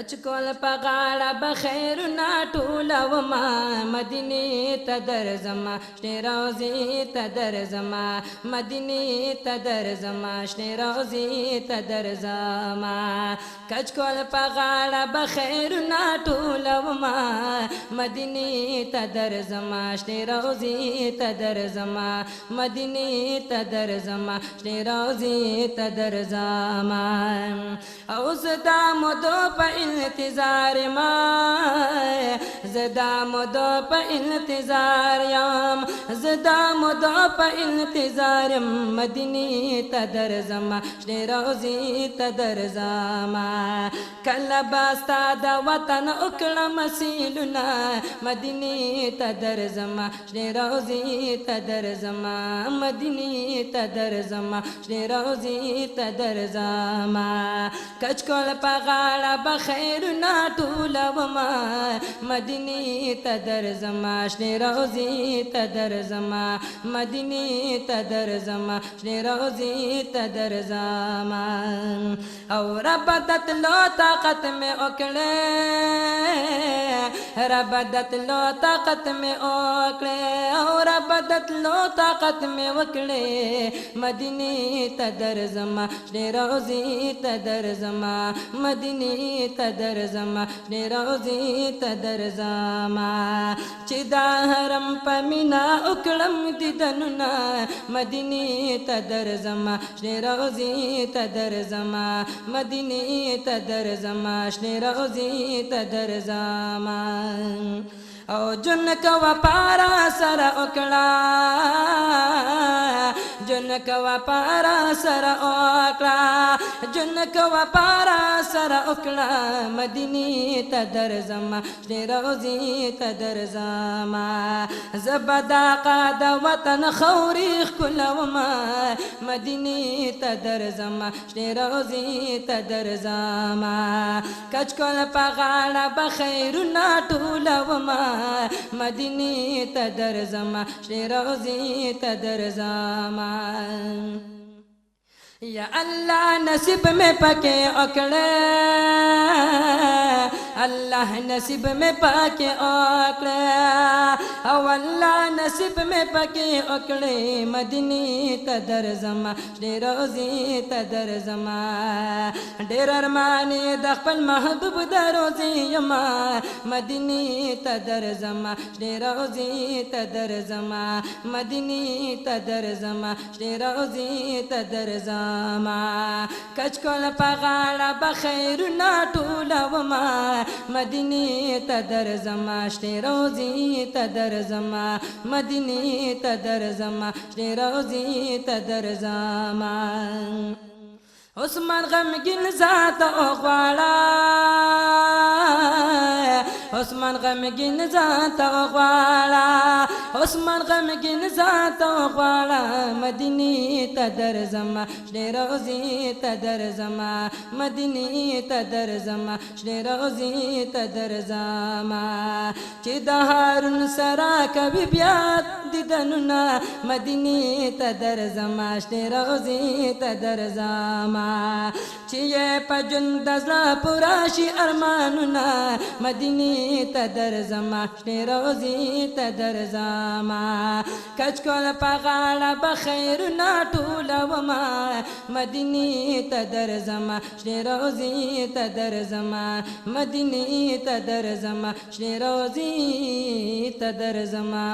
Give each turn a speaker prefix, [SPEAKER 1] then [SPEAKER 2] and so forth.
[SPEAKER 1] کچ کول پغاړه بخیر نا ټولوما مدینه ته درځما شنه روزي ته درځما مدینه ته درځما شنه روزي ته درځما کچ کول پغاړه بخیر نا ټولوما مدینه ته درځما شنه روزي ته درځما مدینه ته درځما شنه روزي ته درځما او زدا مدو په انتظار ما زدا مدو په انتظار یم زدا مدو په انتظار مدینه ته درځما شنه روزي ته درځما کله باستا د وطن وکړه مسیلونه مدینه ته درځما شنه روزي ته درځما مدینه ته درځما شنه روزي ته درځما کچ کول پغاړه بخیر نا ټولوما مدینه ته درځما شنه روزي ته درځما مدینه ته درځما شنه روزي ته درځما او رب دتلو طاقت میں وکړه رب دتلو طاقت میں وکړه او رب دتلو طاقت میں وکړه مدینه ته درځما شنه روزي ته درځما مدینه ته درځما شنه روزي ته درځما چې دا حرم په مینا وکړم دیدنونه مدینه ته درځما شنه روزي ته درځما مدینه ته درځما شنه روزي ته درځما او جن کوا پارا سر وکړه جن کوا پارا سر وکړه جن کوا پارا سر وکړه مدینه ته درځما شنه روزي ته درځما زبدا قاد وطن خوري خلوما مدینه ته درځما شنه روزي ته درځما کچ کول پغاړه بخیر نا ټولوما مدینه ته درځما شنه روزي ته درځما یا اللہ نصیب میں پکے اکڑے اللہ نصیب میں پکے اکڑے او اللہ نصیب میں پکے اکڑے مدینه ته درځما شنه روزي ته درځما ډېر ارمان د خپل محبوب د روزي یما مدینه ته درځما شنه روزي ته درځما مدینه ته درځما شنه روزي ته درځما کچ کول پغاړه بخیر نا ټولوما مدینه ته درځما شنه روزي ته درځما مدینه ته درځما شنه روزي ته درځما عثمان غمگین ذات غواړه عثمان غمگین ذات غواړه عثمان غمگین ذات غواړه مدینه ته درځما شنه روزي ته درځما مدینه ته درځما شنه روزي ته درځما چې د هارون سره کوي بیا دیدنونه مدینه ته درځما شنه روزي ته درځما چې په ژوند د زړه پوره شي ارمانونه مدینه ته درځما شنه روزي ته درځما کچ کول پغاړه بخیر نا ټولوما مدینه ته درځما شنه روزي ته درځما مدینه ته درځما شنه روزي ته درځما